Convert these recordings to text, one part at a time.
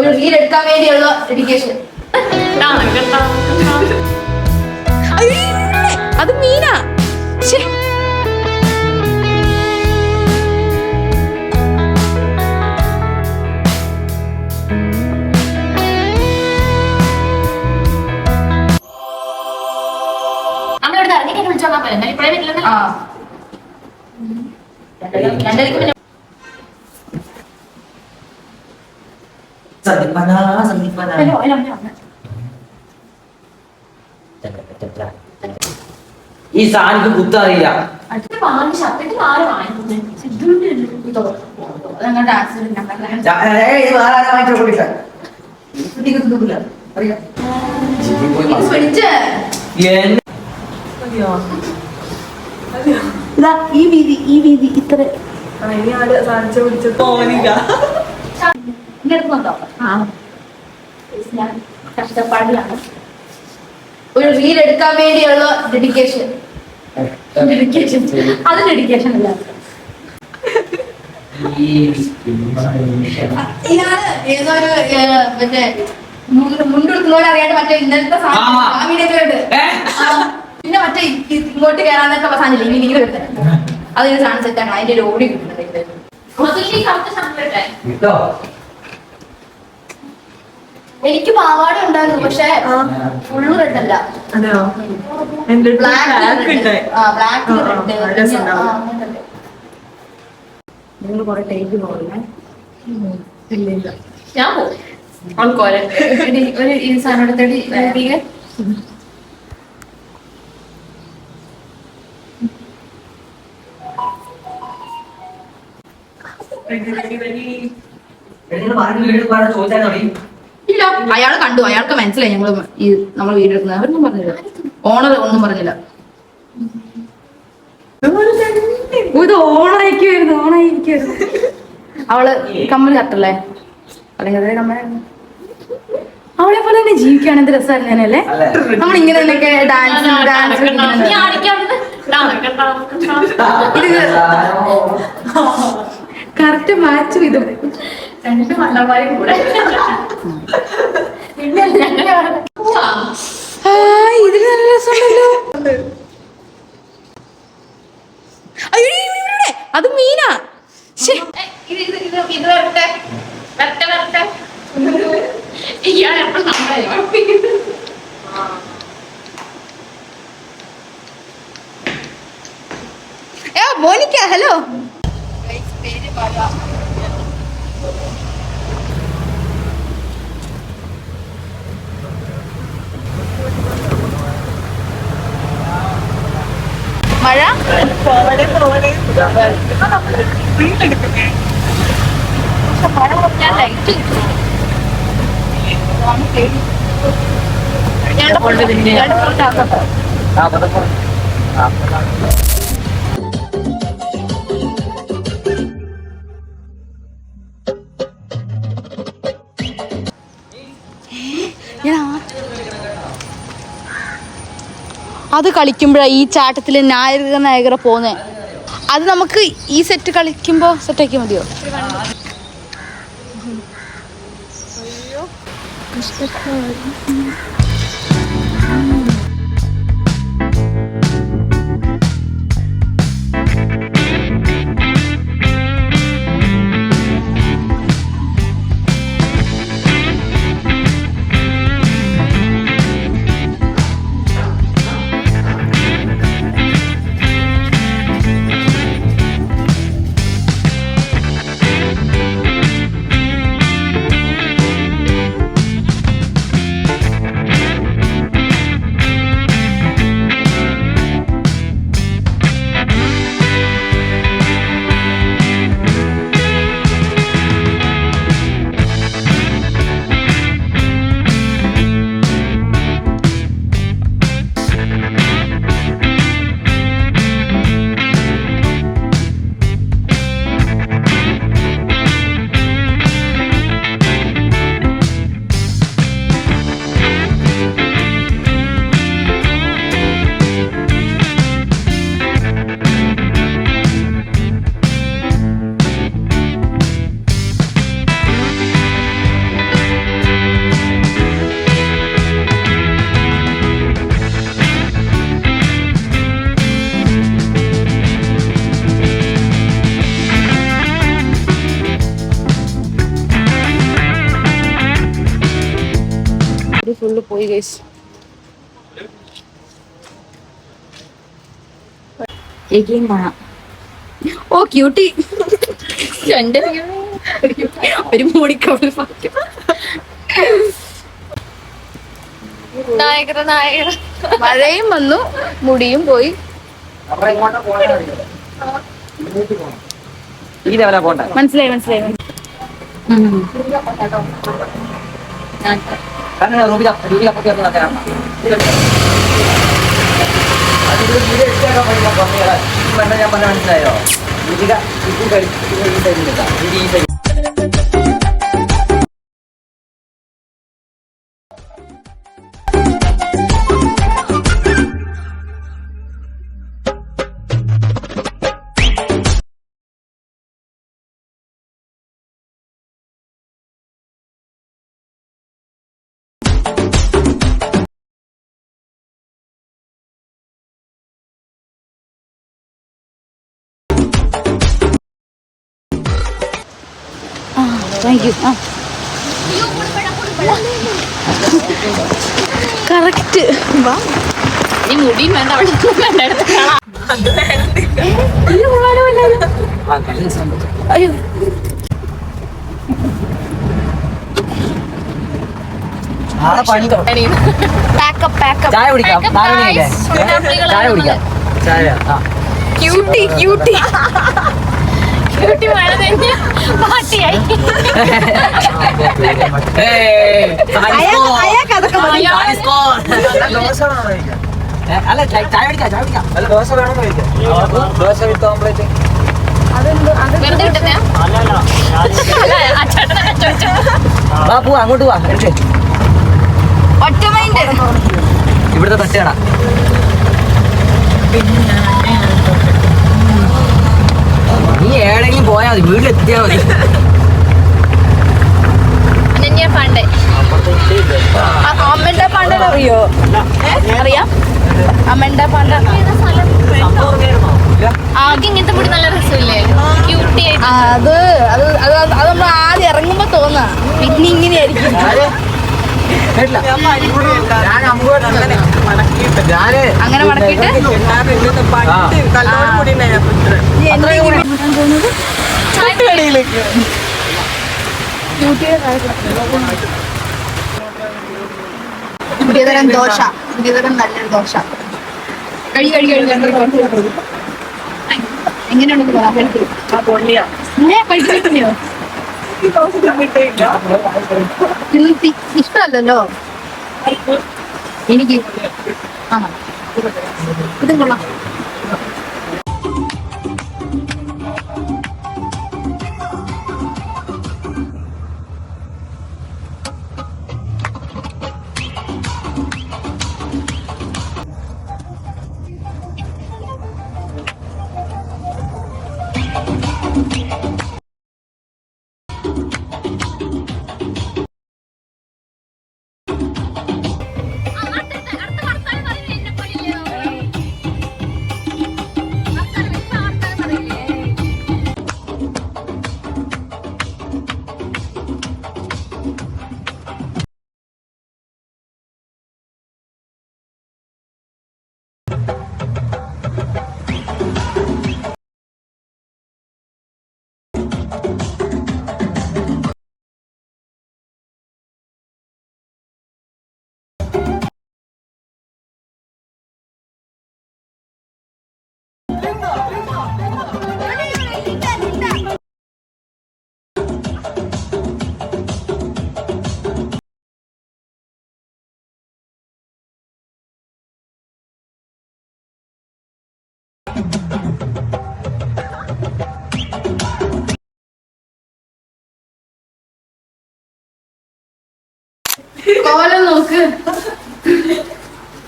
ഒരു റീൽ എടുക്കാൻ വേണ്ടിയുള്ള ഡെഡിക്കേഷൻ. അത് മീനാ. ഈ സാധനം കുത്തറിയില്ല. ഈ വീതി ഇത്ര കഷ്ടപ്പാടിലാണ്. ഒരു റീൽ എടുക്കാൻ വേണ്ടിയുള്ള ഡെഡിക്കേഷൻ. അത് ഡെഡിക്കേഷൻ അല്ല. ഇതാണ് ഏതൊരു മറ്റേ മുണ്ടെടുക്കുന്നവരെ അറിയാണ്ട് മറ്റേ ഇന്നലത്തെ പിന്നെ മറ്റേ ഇങ്ങോട്ട് കയറാന്നൊക്കെ സാധനം ഇനി അതിന് സാധനം സെറ്റാണ്. അതിന്റെ ഒരു ഓടി കിട്ടുന്നുണ്ട്. എനിക്ക് പാവാട ഉണ്ടായിരുന്നു, പക്ഷെ ഫുള്ള് റെഡ് അല്ല, ബ്ലാക്ക് നിങ്ങൾ കൊറേ ടേക്ക് പോകണേ. ഞാൻ പോകും ഒരു ഈ സാധനം എടുത്തിട്ട് ഇല്ല. അയാള് കണ്ടു, അയാൾക്ക് മനസ്സിലായി ഞങ്ങള് ഈ നമ്മൾ വീഡിയോ എടുക്കുന്നത്. അവരൊന്നും പറഞ്ഞില്ല, ഓണർ ഒന്നും പറഞ്ഞില്ല. ഇത് ഓണായിരിക്കുമായിരുന്നു. അവള് കമ്മൽ കട്ടല്ലേ, അല്ലെങ്കിൽ അതേ കമ്മൽ. അവളെ പോലെ തന്നെ ജീവിക്കുകയാണ്. എന്ത് രസമായിരുന്നു അല്ലേ നമ്മളിങ്ങനെ ഡാൻസ് കറക്റ്റ് മാച്ച് ചെയ്തു. രണ്ട് മണ്ണന്മാരും കൂടെ ഇതിന് നല്ല രസമുണ്ടല്ലോ. അത് മീനാ. ഇത് വരട്ടെ മോനിക്ക. ഹലോ മഴ അത് കളിക്കുമ്പോഴാണ് ഈ ചാട്ടത്തിൽ നായകര പോന്നെ. അത് നമുക്ക് ഈ സെറ്റ് കളിക്കുമ്പോ സെറ്റാക്കി മതിയോ? ഫുള്ള് പോയി ഗൈസ്. ഓ ക്യൂട്ടി ഒരു മൂടിക്കവള് നായകര നായകര. മഴയും വന്നു മുടിയും പോയി. ഈ ലെവലാ പോണ്ട. മനസ്സിലായി മനസ്സിലായി. ഞാൻ പറഞ്ഞ മനസ്സിലായോ? Thank you. കറക്റ്റ്. ഈ മുടിയും വേണ്ട, അവിടെ വേണ്ട, എടുത്ത് കാണാം. അയ്യോ പണി പാക്കപ്പ് പാക്കപ്പ്. ചായ കുടിക്കാം. 4 മണിയല്ലേ? ചായ കുടിക്കാം. ചായ ക്യൂട്ടി ക്യൂട്ടി ക്യൂട്ടി മഴ തന്നെ പാട്ടിയായി. അയാൾക്കതൊക്കെ മതി. അല്ല ചായ കുടിക്കാം. ചായ കുടിക്കാം. അല്ല ദോശ വേണമെന്ന് ചോദിക്കാം. ദോശ വിത്ത് ഓംപ്ലേറ്റ്. വെറുതെ കിട്ടുന്ന ആ ചേട്ടനൊക്കെ ചോദിച്ചു. വാ പോവാ, അങ്ങോട്ട് പോവാ. ഒറ്റ മൈൻഡ്. ഇവിടുത്തെ തട്ടുകട. നീ എവിടെയെങ്കിലും പോയാൽ മതി, വീട്ടിലെത്തിയാൽ മതി. അനന്യ പാണ്ഡെ. അമ്മണ്ട പാണ്ഡൻ അറിയോ? അറിയാം. അമ്മണ്ട പാണ്ഡൻ. ആകെ ഇങ്ങനത്തെ മുടി നല്ല രസമില്ലേ? ക്യൂട്ടി ആയിട്ട്. അത് അത് അത് അത് നമ്മൾ ആദ്യം ഇറങ്ങുമ്പോ തോന്നാ, പിന്നെ ഇങ്ങനെയായിരിക്കും. അങ്ങനെ മടക്കിട്ട് പുതിയതരം ദോശ, പുതിയതരം നല്ലൊരു ദോശ. എങ്ങനെയുണ്ടെന്ന് പറയാ. ഇഷ്ടമല്ലല്ലോ എനിക്ക്. ആണോ? ഇതും കൊള്ളാം. കോലം നോക്ക്,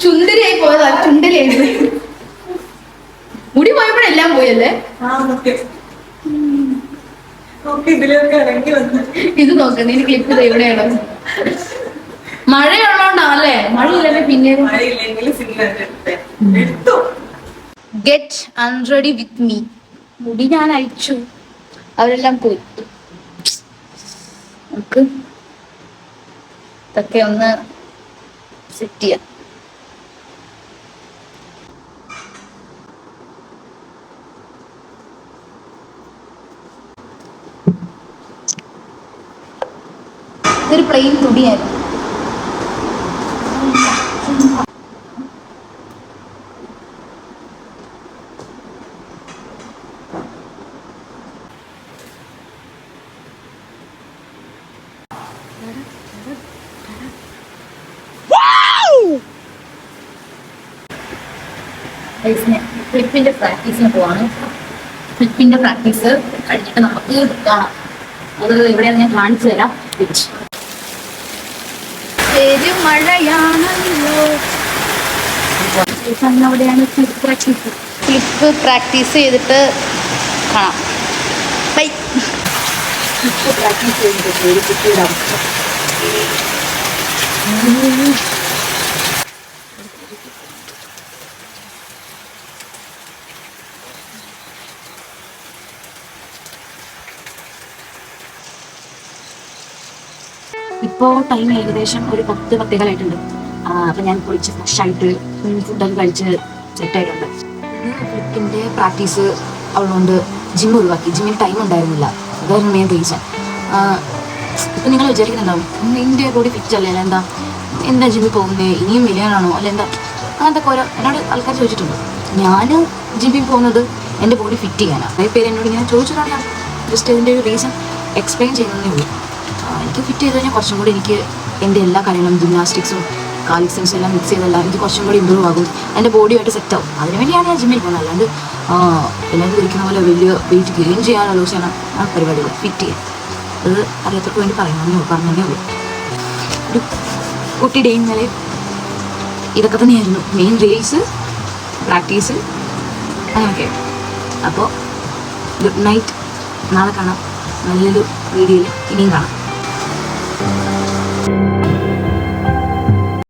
ചുണ്ടരിയായി പോയതാ. ചുണ്ടരിയായി പോയി. മുടി പോയപ്പോഴെല്ലാം പോയല്ലേ. ഇത് നോക്ക്, നീ ക്ലിപ്പ് ചെയ്ത് എവിടെയാണോ? മഴയുള്ളോണ്ടാണല്ലേ? മഴയില്ലല്ലേ? പിന്നെ ഗെറ്റ് അൺറെഡി വിത്ത് മീ. മുടി ഞാൻ അയച്ചു, അവരെല്ലാം പോയി. നമുക്ക് ഇതൊക്കെ ഒന്ന് സെറ്റ് ചെയ്യാം. ഇതൊരു പ്ലെയിൻ തുണിയായിരുന്നു. ഫ്ലിപ്പിന്റെ പ്രാക്ടീസിന് പോവാണ്. ഫ്ലിപ്പിന്റെ പ്രാക്ടീസ് കഴിഞ്ഞിട്ട് നമുക്ക് കാണാം. അത് എവിടെയാണ് ഞാൻ കാണിച്ചു തരാം. മഴയാണല്ലോ. അവിടെയാണ് ഫ്ലിപ്പ് പ്രാക്ടീസ്. ക്ലിപ്പ് പ്രാക്ടീസ് ചെയ്തിട്ട് കാണാം. ബൈ. ഫ്ലിപ്പ് പ്രാക്ടീസ് ചെയ്തിട്ട് ഒരു കുട്ടിയുടെ അവസ്ഥ. ഇപ്പോൾ ടൈം ഏകദേശം ഒരു 10-10:15 അപ്പം ഞാൻ കുളിച്ച് ഫ്രഷായിട്ട് ഫുഡൊക്കെ കഴിച്ച് സെറ്റായിട്ടുണ്ട്. ഫ്ലിപ്പിൻ്റെ പ്രാക്ടീസ് ഉള്ളതുകൊണ്ട് ജിം ഒഴിവാക്കി. ജിമ്മിന് ടൈം ഉണ്ടായിരുന്നില്ല. അതായിരുന്നു മെയിൻ റീസൺ. ഇപ്പം നിങ്ങൾ വിചാരിക്കുന്നുണ്ടാവും നിൻ്റെ ബോഡി ഫിറ്റ് അല്ലേ, എന്താ ജിമ്മിൽ പോകുന്നത്, ഇനിയും വലിയാനാണോ അല്ല എന്താ, അങ്ങനത്തെ ഓരോ എന്നോട് ആൾക്കാർ ചോദിച്ചിട്ടുണ്ട്. ഞാൻ ജിമ്മിൽ പോകുന്നത് എൻ്റെ ബോഡി ഫിറ്റ് ചെയ്യാനാണ്. കുറേ പേര് എന്നോട് ഇങ്ങനെ ചോദിച്ചതാണ്. ഞാൻ ജസ്റ്റ് ഇതിൻ്റെ ഒരു റീസൺ എക്സ്പ്ലെയിൻ ചെയ്യുന്നതേ ഉള്ളൂ. എനിക്ക് ഫിറ്റ് ചെയ്ത് കഴിഞ്ഞാൽ കുറച്ചും കൂടി എനിക്ക് എൻ്റെ എല്ലാ കാര്യങ്ങളും ജിംനാസ്റ്റിക്സും കാലിക്സിൻസും എല്ലാം മിക്സ് ചെയ്തല്ല എനിക്ക് കുറച്ചും കൂടി ഇമ്പ്രൂവ് ആകും, എൻ്റെ ബോഡിയായിട്ട് സെറ്റ് ആവും. അതിനുവേണ്ടിയാണ് ഞാൻ ജിമ്മിൽ പോകുന്നത്. അല്ലാണ്ട് എല്ലാവരും ഇരിക്കുന്ന പോലെ വലിയ വെയിറ്റ് ഗെയിൻ ചെയ്യാനോ ലൂസ് ചെയ്യാനോ ആ പരിപാടികൾ ഫിറ്റ് ചെയ്യാൻ അത് അറിയാത്തവർക്ക് വേണ്ടി പറഞ്ഞതേ ഉള്ളൂ. ഒരു കുട്ടിയുടെ ഇന്നലെ ഇതൊക്കെ തന്നെയായിരുന്നു മെയിൻ റീൽസ്, പ്രാക്ടീസ്, അങ്ങനെയൊക്കെ. അപ്പോൾ ഗുഡ് നൈറ്റ്. നാളെ കാണാം നല്ലൊരു വീഡിയോയിൽ. ഇനിയും കാണാം.